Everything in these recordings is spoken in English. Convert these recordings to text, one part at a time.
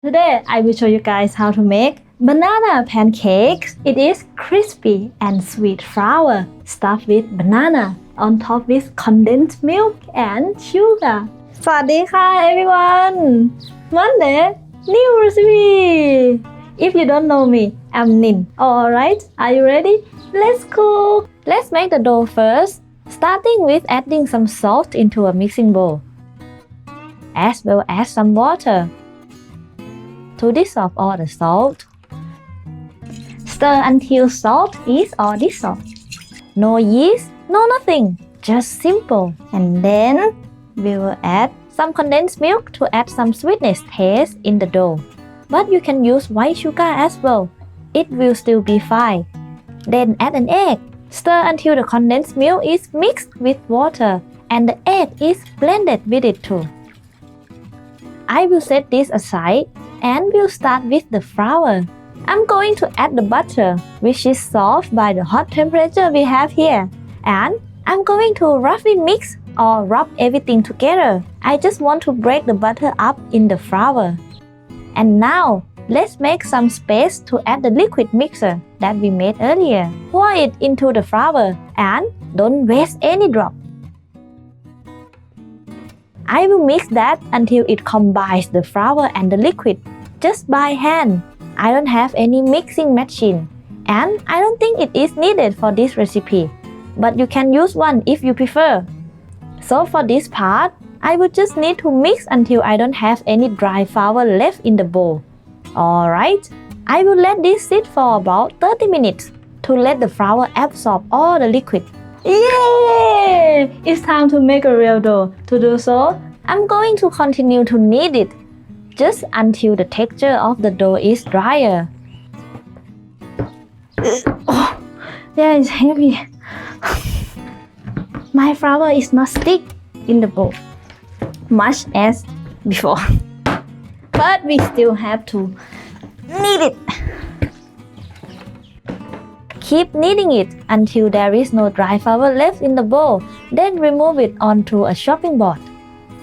Today I will show you guys how to make banana pancakes. It is crispy and sweet flour stuffed with banana on top with condensed milk and sugar. สวัสดีค่ะ everyone Monday new recipe. If you don't know me, I'm Nin. Alright, are you ready? Let's cook. Let's make the dough first, starting with adding some salt into a mixing bowl, as well as some water. To dissolve all the salt. Stir until salt is all dissolved. No yeast, no nothing, just simple. And then we will add some condensed milk to add some sweetness taste in the dough. But you can use white sugar as well. It will still be fine. Then add an egg. Stir until the condensed milk is mixed with water and the egg is blended with it too. I will set this aside and we'll start with the flour. I'm going to add the butter, which is soft by the hot temperature we have here. And I'm going to roughly mix or rub everything together. I just want to break the butter up in the flour. And now, let's make some space to add the liquid mixer that we made earlier. Pour it into the flour and don't waste any drop. I will mix that until it combines the flour and the liquid, just by hand. I don't have any mixing machine, and I don't think it is needed for this recipe, but you can use one if you prefer. So for this part, I will just need to mix until I don't have any dry flour left in the bowl. Alright, I will let this sit for about 30 minutes to let the flour absorb all the liquid. Yay! It's time to make a real dough. To do so, I'm going to continue to knead it just until the texture of the dough is drier. Oh, yeah, it's heavy. My flour is not stick in the bowl much as before, but we still have to knead it. Keep kneading it until there is no dry flour left in the bowl, then remove it onto a chopping board.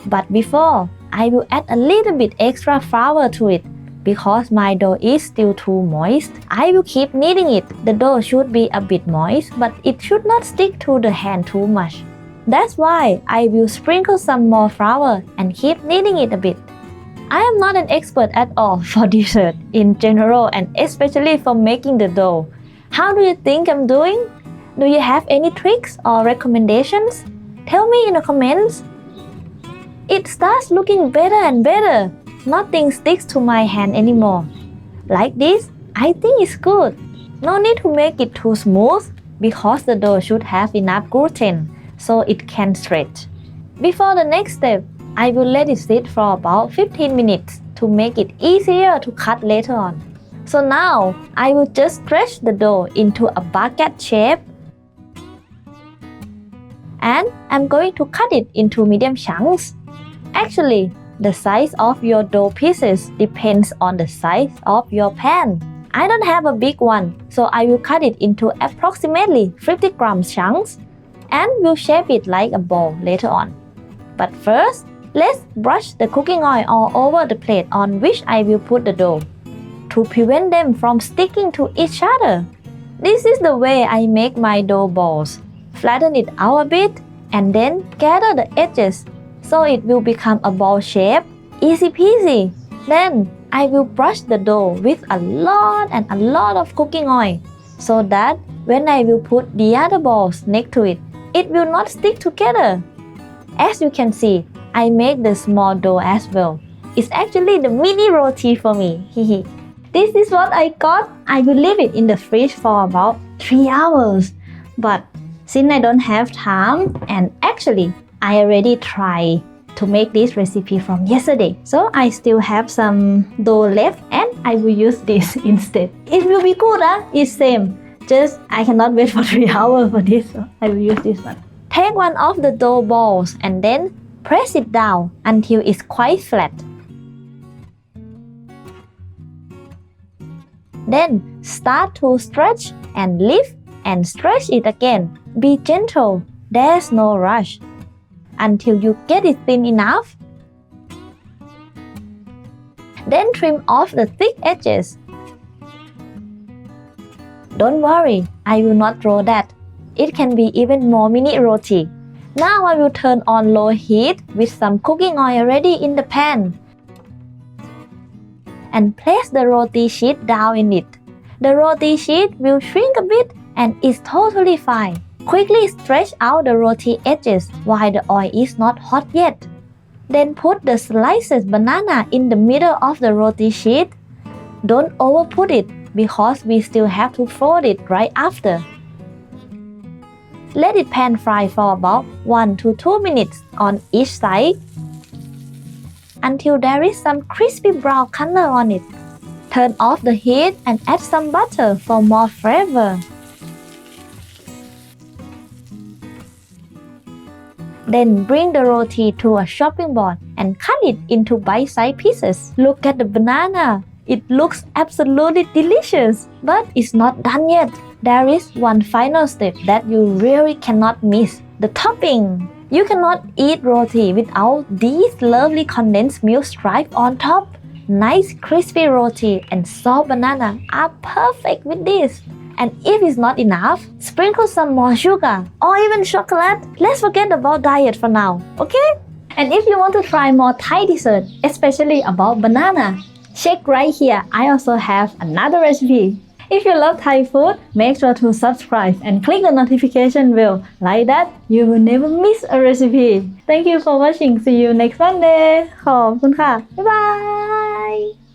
But before, I will add a little bit extra flour to it because my dough is still too moist. I will keep kneading it. The dough should be a bit moist, but it should not stick to the hand too much. That's why I will sprinkle some more flour and keep kneading it a bit. I am not an expert at all for dessert in general and especially for making the dough. How do you think I'm doing? Do you have any tricks or recommendations? Tell me in the comments. It starts looking better and better. Nothing sticks to my hand anymore. Like this, I think it's good. No need to make it too smooth because the dough should have enough gluten so it can stretch. Before the next step, I will let it sit for about 15 minutes to make it easier to cut later on. So now, I will just stretch the dough into a baguette shape. And I'm going to cut it into medium chunks. Actually, the size of your dough pieces depends on the size of your pan. I don't have a big one, so I will cut it into approximately 50 grams chunks and will shape it like a ball later on. But first, let's brush the cooking oil all over the plate on which I will put the dough to prevent them from sticking to each other. This is the way I make my dough balls. Flatten it out a bit and then gather the edges so it will become a ball shape. Easy peasy. Then I will brush the dough with a lot of cooking oil so that when I will put the other balls next to it, it will not stick together. As you can see, I make the small dough as well. It's actually the mini roti for me. This is what I got. I will leave it in the fridge for about 3 hours. But since I don't have time, and actually I already tried to make this recipe from yesterday, so I still have some dough left and I will use this instead. It will be good, It's same. Just I cannot wait for 3 hours for this, so I will use this one. Take one of the dough balls and then press it down until it's quite flat. Then start to stretch and lift and stretch it again. Be gentle. There's no rush. Until you get it thin enough. Then trim off the thick edges. Don't worry, I will not throw that. It can be even more mini roti. Now I will turn on low heat with some cooking oil ready in the pan. And place the roti sheet down in it. The roti sheet will shrink a bit and is totally fine. Quickly stretch out the roti edges while the oil is not hot yet. Then put the sliced banana in the middle of the roti sheet. Don't overput it because we still have to fold it right after. Let it pan fry for about 1 to 2 minutes on each side until there is some crispy brown color on it. Turn off the heat and add some butter for more flavor. Then bring the roti to a chopping board and cut it into bite-sized pieces. Look at the banana. It looks absolutely delicious, but it's not done yet. There is one final step that you really cannot miss: the topping. You cannot eat roti without these lovely condensed milk stripes on top. Nice crispy roti and soft banana are perfect with this. And if it's not enough, sprinkle some more sugar or even chocolate. Let's forget about diet for now, okay? And if you want to try more Thai dessert, especially about banana, check right here. I also have another recipe. If you love Thai food, make sure to subscribe and click the notification bell. Like that, you will never miss a recipe. Thank you for watching. See you next Monday. ขอบคุณค่ะ บ๊ายบาย